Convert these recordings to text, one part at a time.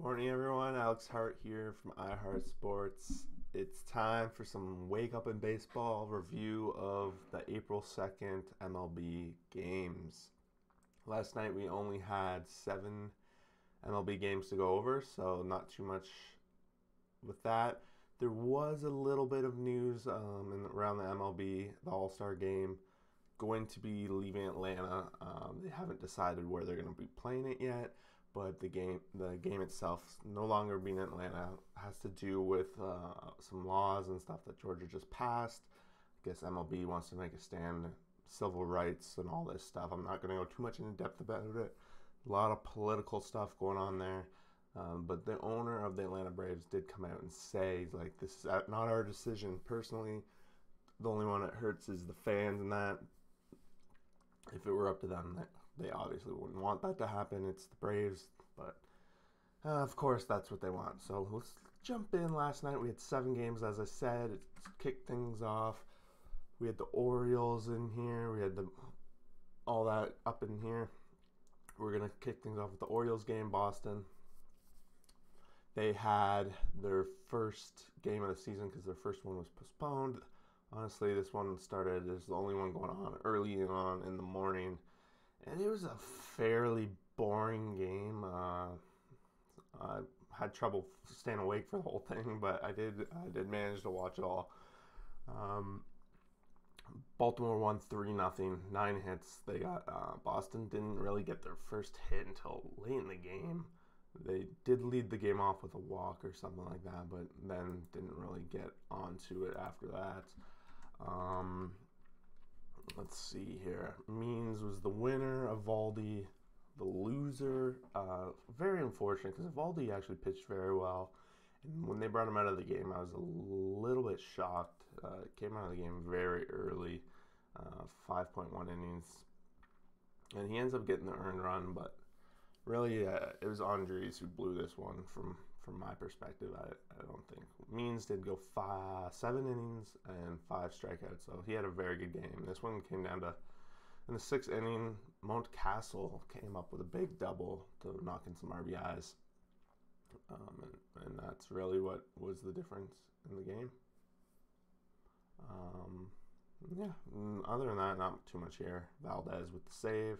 Morning, everyone. Alex Hart here from iHeart Sports. It's time for some Wake Up in Baseball review of the April 2nd MLB games. Last night we only had 7 MLB games to go over, so not too much with that. There was a little bit of news around the MLB, the All-Star game, going to be leaving Atlanta. They haven't decided where they're going to be playing it yet, but the game itself no longer being in Atlanta has to do with some laws and stuff that Georgia just passed. I guess MLB wants to make a stand, civil rights and all this stuff. I'm not going to go too much in depth about it. A lot of political stuff going on there. But the owner of the Atlanta Braves did come out and say, like, this is not our decision. Personally, the only one that hurts is the fans and that. If it were up to them, they obviously wouldn't want that to happen. It's the Braves, but of course that's what they want. So let's jump in. Last night we had 7 games, as I said. It kicked things off. We had the Orioles in here. We had all that up in here. We're going to kick things off with the Orioles game, Boston. They had their first game of the season because their first one was postponed. Honestly, this one started as the only one going on early on in the morning, and it was a fairly boring game. I had trouble staying awake for the whole thing, but I did manage to watch it all. Baltimore won 3-0, 9 hits. They got Boston didn't really get their first hit until late in the game. They did lead the game off with a walk or something like that, but then didn't really get onto it after that. Let's see here. Means was the winner. Evaldi, the loser. Very unfortunate because Evaldi actually pitched very well. And when they brought him out of the game, I was a little bit shocked. Came out of the game very early, 5.1 innings. And he ends up getting the earned run, but really, it was Andres who blew this one from my perspective. I don't think. Means did go 7 innings and 5 strikeouts, so he had a very good game. This one came down to, in the 6th inning, Mountcastle came up with a big double to knock in some RBIs. And that's really what was the difference in the game. Other than that, not too much here. Valdez with the save.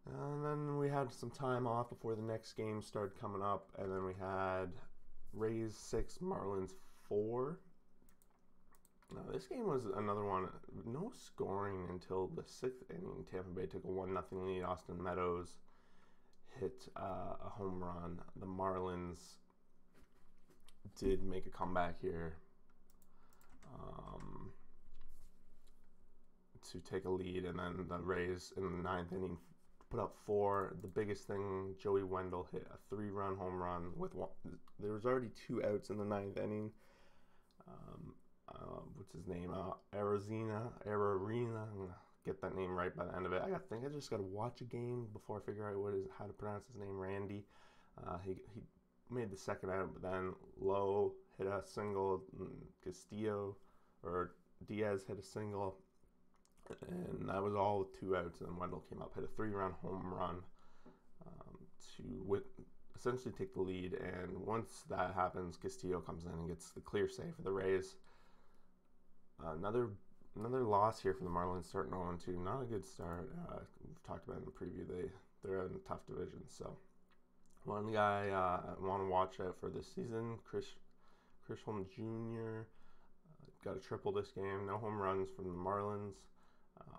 And then we had some time off before the next game started coming up. And then we had Rays 6, Marlins 4. Now, this game was another one. No scoring until the 6th inning. Tampa Bay took a 1-0 lead. Austin Meadows hit a home run. The Marlins did make a comeback here to take a lead. And then the Rays in the 9th inning put up 4. The biggest thing, Joey Wendell hit a 3-run home run with one. There was already 2 outs in the 9th inning. What's his name? Arena. I'm gonna get that name right by the end of it. I think I just gotta watch a game before I figure out how to pronounce his name. Randy. He made the second out, but then Lowe hit a single. Castillo or Diaz hit a single. And that was all with 2 outs, and Wendell came up, hit a 3-run home run to essentially take the lead. And once that happens, Castillo comes in and gets the clear save for the Rays. Another loss here for the Marlins, starting 0-2. Not a good start. We've talked about it in the preview. They're in a tough division. So one guy I want to watch out for this season, Chris Holm Jr. Got a triple this game. No home runs from the Marlins.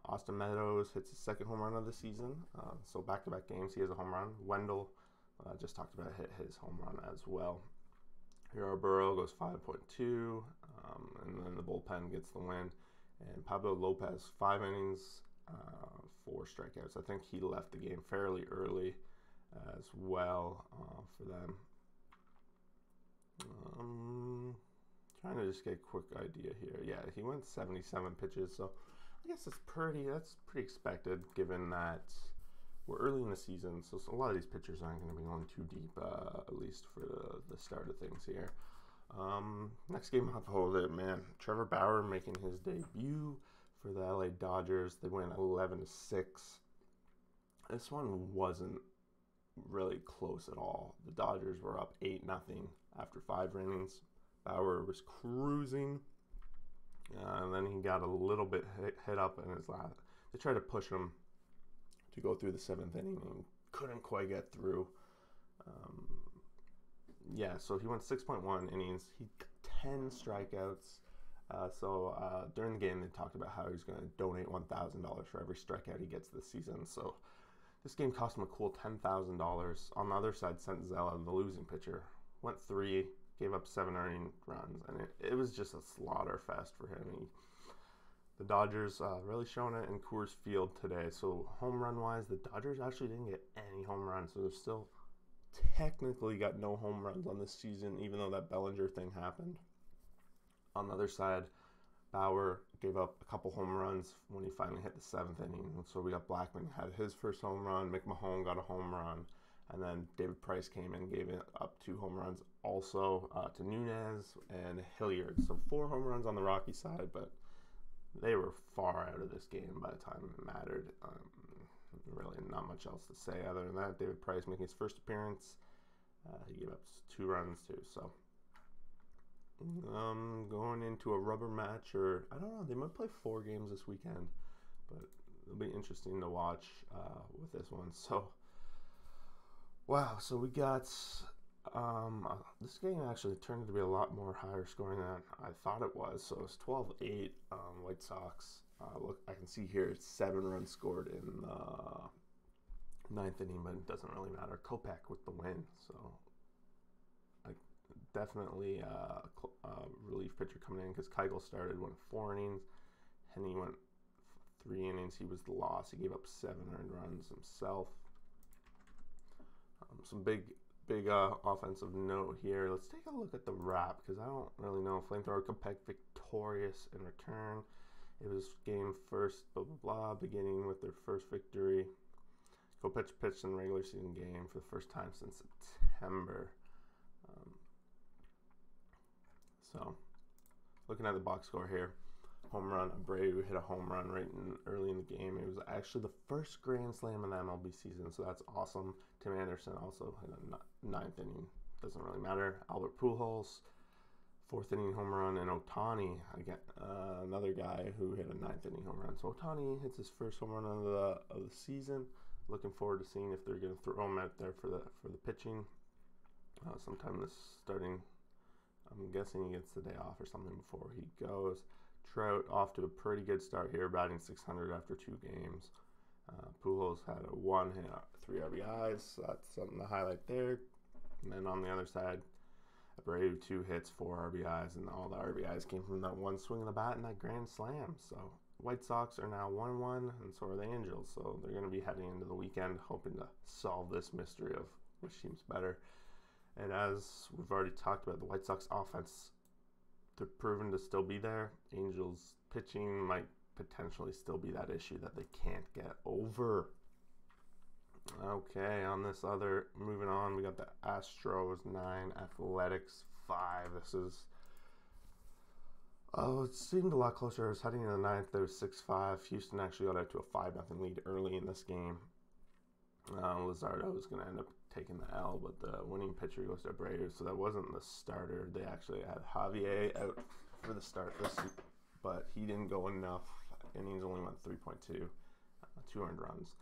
Austin Meadows hits his 2nd home run of the season. So back-to-back games, he has a home run. Wendell, just talked about, hit his home run as well. Burrow goes 5.2, and then the bullpen gets the win. And Pablo Lopez, 5 innings, 4 strikeouts. I think he left the game fairly early as well for them. Trying to just get a quick idea here. Yeah, he went 77 pitches, so I guess that's pretty expected given that we're early in the season, so a lot of these pitchers aren't going to be going too deep, at least for the start of things here. Next game off of it, man. Trevor Bauer making his debut for the LA Dodgers. They win 11-6. This one wasn't really close at all. The Dodgers were up 8-0 after 5 innings. Bauer was cruising, and then he got a little bit hit up in his last. They tried to push him to go through the 7th inning and couldn't quite get through. So he went 6.1 innings. He got 10 strikeouts. During the game, they talked about how he's going to donate $1,000 for every strikeout he gets this season. So this game cost him a cool $10,000. On the other side, Senzella, the losing pitcher, went 3, gave up 7 earned runs, and it was just a slaughter fest for him. The Dodgers really showing it in Coors Field today. So home run wise, the Dodgers actually didn't get any home runs, so they're still technically got no home runs on this season, even though that Bellinger thing happened. On the other side, Bauer gave up a couple home runs when he finally hit the 7th inning. So we got Blackman had his first home run, McMahon got a home run, and then David Price came in and gave up 2 home runs also to Nunez and Hilliard. So 4 home runs on the Rocky side, but they were far out of this game by the time it mattered. Really not much else to say other than that. David Price making his first appearance. He gave up 2 runs too. So going into a rubber match, or I don't know, they might play 4 games this weekend, but it'll be interesting to watch with this one. So wow, so we got this game actually turned out to be a lot more higher scoring than I thought it was. So it's 12-8 White Sox. Look, I can see here it's 7 runs scored in the 9th inning, but it doesn't really matter. Kopech with the win, so definitely a relief pitcher coming in because Keuchel went 4 innings. Henny went 3 innings. He was the loss. He gave up 7 earned runs himself. Some big offensive note here. Let's take a look at the wrap because I don't really know. Flamethrower Kopech victorious in return. It was game first, blah, blah, blah, beginning with their first victory. Kopech pitched in the regular season game for the first time since September. So, looking at the box score here, home run, Abreu hit a home run early in the game. It was actually the first grand slam in the MLB season, so that's awesome. Tim Anderson also hit a 9th inning. Doesn't really matter. Albert Pujols, 4th inning home run, and Ohtani, again, another guy who hit a 9th inning home run. So Ohtani hits his first home run of the season. Looking forward to seeing if they're going to throw him out there for the pitching sometime this starting. I'm guessing he gets the day off or something before he goes. Trout off to a pretty good start here, batting .600 after 2 games. Pujols had a 1 hit, 3 RBIs, so that's something to highlight there. And then on the other side, Abreu 2 hits, 4 RBIs, and all the RBIs came from that 1 swing of the bat and that grand slam. So White Sox are now 1-1, and so are the Angels. So they're going to be heading into the weekend hoping to solve this mystery of which team's better. And as we've already talked about, the White Sox offense, they're proven to still be there. Angels pitching might potentially still be that issue that they can't get over. Okay, moving on, we got the Astros 9, Athletics 5. It seemed a lot closer. I was heading in the 9th, there was 6-5. Houston actually got out to a 5-0 lead early in this game. Luzardo was going to end up taking the L, but the winning pitcher goes to Abreu, so that wasn't the starter. They actually had Javier out for the start this week, but he didn't go enough. Innings only went 3.2, 2 earned runs.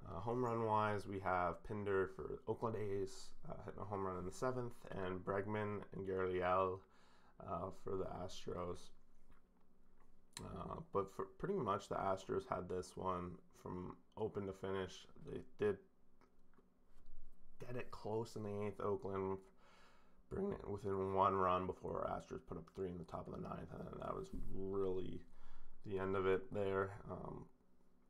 Home run wise, we have Pinder for Oakland A's hitting a home run in the 7th, and Bregman and Gurriel for the Astros. But for pretty much the Astros had this one from open to finish. They did get it close in the 8th. Oakland bringing it within 1 run before Astros put up 3 in the top of the 9th, and that was really the end of it there.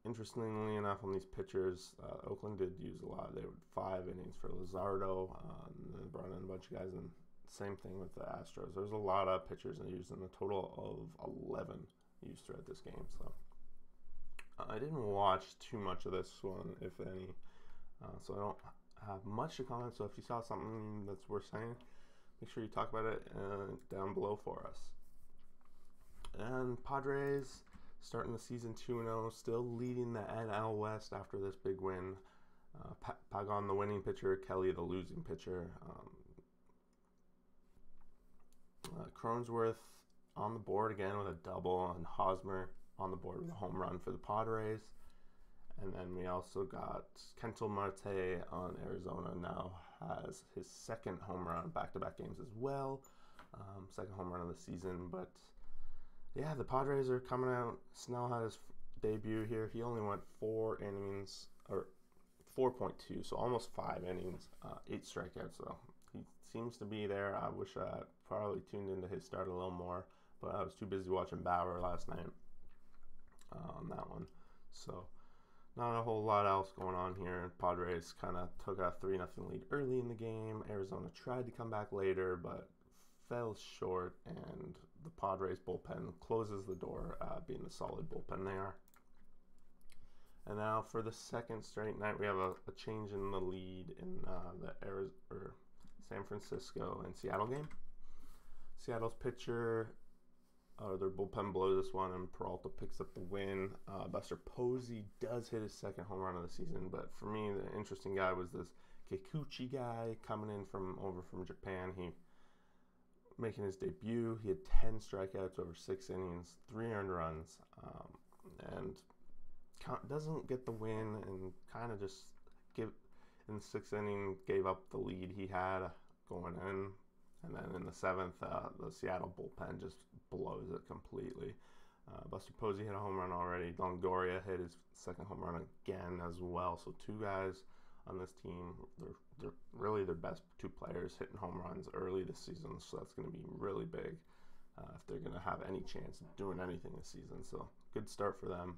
Interestingly enough, on these pitchers, Oakland did use a lot. They had 5 innings for Luzardo, and then brought in a bunch of guys, and same thing with the Astros. There's a lot of pitchers they used, in a total of 11 used throughout this game. So I didn't watch too much of this one, if any, so I don't have much to comment. So if you saw something that's worth saying, make sure you talk about it down below for us. And Padres starting the season 2-0, still leading the NL West after this big win Pagan the winning pitcher, Kelly the losing pitcher. Cronenworth on the board again with a double, and Hosmer on the board with a home run for the Padres. And then we also got Kentel Marte on Arizona, now has his second home run back-to-back games as well. Second home run of the season. But yeah, the Padres are coming out. Snell had his debut here. He only went 4 innings, or 4.2, so almost 5 innings, 8 strikeouts though. He seems to be there. I wish I probably tuned into his start a little more, but I was too busy watching Bauer last night on that one. So not a whole lot else going on here. Padres kind of took a 3-0 lead early in the game. Arizona tried to come back later, but fell short, and the Padres bullpen closes the door, being the solid bullpen they are. And now for the second straight night, we have a change in the lead in the San Francisco and Seattle game. Seattle's pitcher, their bullpen blows this one, and Peralta picks up the win. Buster Posey does hit his second home run of the season, but for me, the interesting guy was this Kikuchi guy coming in over from Japan. He making his debut. He had 10 strikeouts over 6 innings, 3 earned runs, and doesn't get the win, and kind of just in the 6th inning gave up the lead he had going in. And then in the 7th, the Seattle bullpen just blows it completely. Buster Posey hit a home run already. Longoria hit his second home run again as well. So 2 guys on this team, they're really their best 2 players hitting home runs early this season. So that's going to be really big if they're going to have any chance of doing anything this season. So good start for them.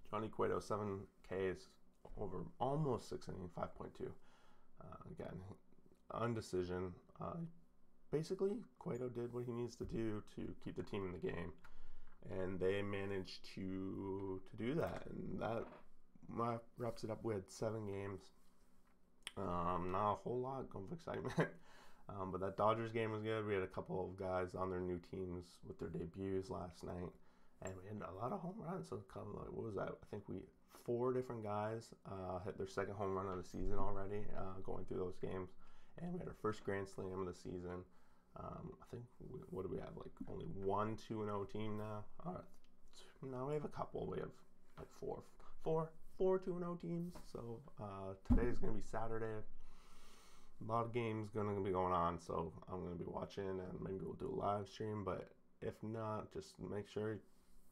Johnny Cueto, 7 Ks over almost 6 innings, 5.2. Again, undecision. Basically, Cueto did what he needs to do to keep the team in the game, and they managed to do that, and that wraps it up. We had 7 games. Not a whole lot of excitement, but that Dodgers game was good. We had a couple of guys on their new teams with their debuts last night, and we had a lot of home runs. So what was that? I think 4 different guys hit their second home run of the season already, going through those games, and we had our first Grand Slam of the season. I think, what do we have, like only 1 2-0 team now? No, we have a couple. We have like four 2-0 teams. So today's going to be Saturday. A lot of games going to be going on, so I'm going to be watching, and maybe we'll do a live stream. But if not, just make sure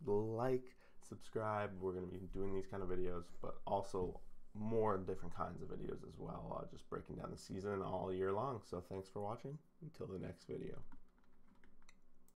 you like, subscribe. We're going to be doing these kind of videos, but also more different kinds of videos as well, just breaking down the season all year long. So thanks for watching. Until the next video.